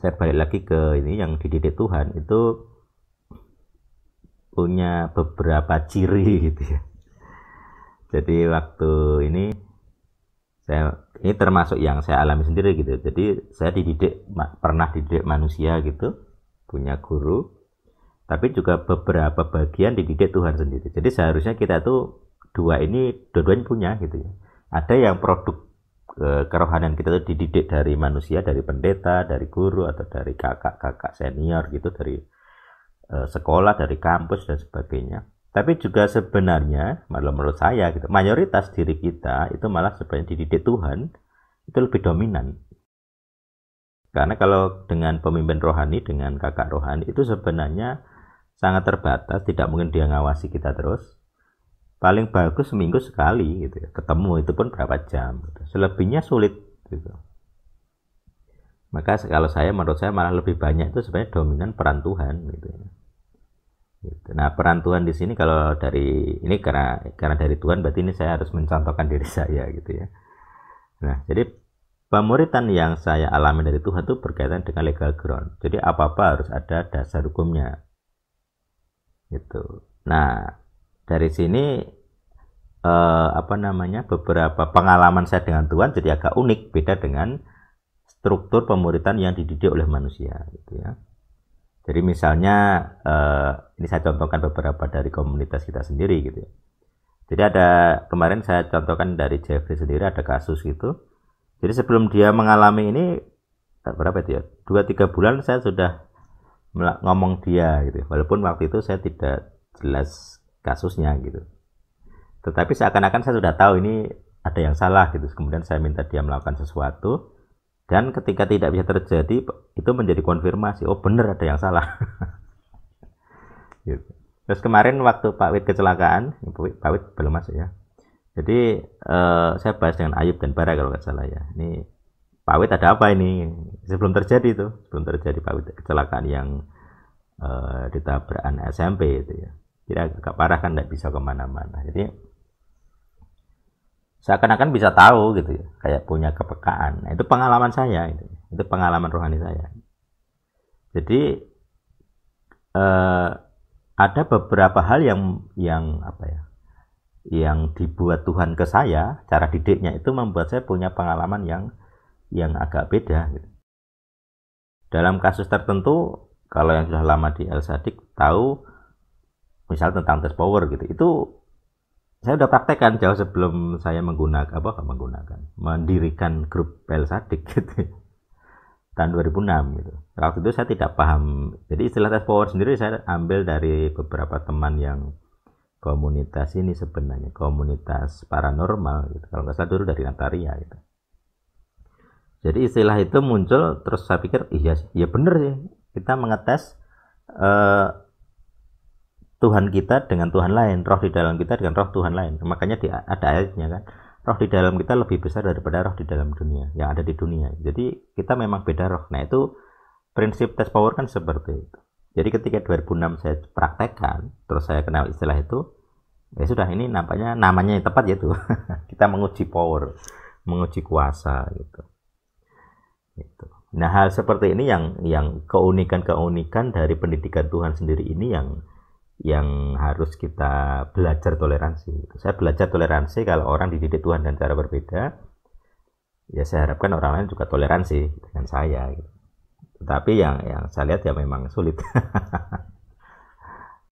saya balik lagi ke ini, yang dididik Tuhan itu punya beberapa ciri gitu ya. Jadi waktu ini ini termasuk yang saya alami sendiri gitu. Jadi saya pernah dididik manusia gitu, punya guru, tapi juga beberapa bagian dididik Tuhan sendiri. Jadi seharusnya kita tuh dua-duanya punya gitu ya. Ada yang produk kerohanian kita tuh dididik dari manusia, dari pendeta, dari guru, atau dari kakak-kakak senior gitu, dari sekolah, dari kampus dan sebagainya. Tapi juga sebenarnya malah menurut saya gitu, mayoritas diri kita itu malah sebenarnya dididik Tuhan itu lebih dominan. Karena kalau dengan pemimpin rohani, dengan kakak rohani itu sebenarnya sangat terbatas, tidak mungkin dia ngawasi kita terus. Paling bagus seminggu sekali gitu ya, ketemu, itu pun berapa jam gitu. Selebihnya sulit gitu. Maka kalau menurut saya malah lebih banyak itu sebenarnya dominan peran Tuhan gitu ya. Nah, peran Tuhan di sini kalau dari ini karena dari Tuhan, berarti ini saya harus mencontohkan diri saya gitu ya. Nah, jadi pemuritan yang saya alami dari Tuhan itu berkaitan dengan legal ground. Jadi apa-apa harus ada dasar hukumnya. Gitu. Nah, dari sini beberapa pengalaman saya dengan Tuhan jadi agak unik, beda dengan struktur pemuritan yang dididik oleh manusia gitu ya. Jadi misalnya ini saya contohkan beberapa dari komunitas kita sendiri gitu ya. Jadi kemarin saya contohkan dari Jeffrey sendiri, ada kasus gitu. Jadi sebelum dia mengalami ini, berapa itu ya, 2-3 bulan saya sudah ngomong dia gitu. Walaupun waktu itu saya tidak jelas kasusnya gitu. Tetapi seakan-akan saya sudah tahu ini ada yang salah gitu. Kemudian saya minta dia melakukan sesuatu. Dan ketika tidak bisa terjadi, itu menjadi konfirmasi, oh benar ada yang salah. Gitu. Terus kemarin waktu Pak Wid kecelakaan, Pak Wid belum masuk ya. Jadi saya bahas dengan Ayub dan Bara kalau nggak salah ya. Ini Pak Wid ada apa ini? Sebelum terjadi Pak Wid kecelakaan yang ditabrak anak SMP itu ya. Jadi agak parah kan, nggak bisa kemana-mana. Jadi seakan-akan bisa tahu gitu ya, kayak punya kepekaan. Nah, itu pengalaman saya, itu pengalaman rohani saya. Jadi ada beberapa hal yang dibuat Tuhan ke saya, cara didiknya itu membuat saya punya pengalaman yang agak beda gitu. Dalam kasus tertentu, kalau yang sudah lama di El Sadik tahu, misal tentang tes power gitu, itu saya udah praktekkan jauh sebelum saya mendirikan grup El Sadik gitu. Tahun 2006 gitu. Waktu itu saya tidak paham. Jadi istilah tes power sendiri saya ambil dari beberapa teman yang komunitas ini, sebenarnya komunitas paranormal gitu. Kalau nggak salah dulu dari Nataria gitu. Jadi istilah itu muncul, terus saya pikir iya bener sih, kita mengetes Tuhan kita dengan Tuhan lain, roh di dalam kita dengan roh Tuhan lain. Makanya ada ayatnya kan, roh di dalam kita lebih besar daripada roh di dalam dunia, yang ada di dunia. Jadi kita memang beda roh. Nah, itu prinsip tes power kan seperti itu. Jadi ketika 2006 saya praktekkan, terus saya kenal istilah itu, ya sudah, ini namanya yang tepat yaitu kita menguji power, menguji kuasa gitu. Nah, hal seperti ini yang keunikan dari pendidikan Tuhan sendiri ini yang harus kita belajar toleransi. Saya belajar toleransi kalau orang dididik Tuhan dengan cara berbeda. Ya saya harapkan orang lain juga toleransi dengan saya gitu. Tetapi yang saya lihat ya memang sulit.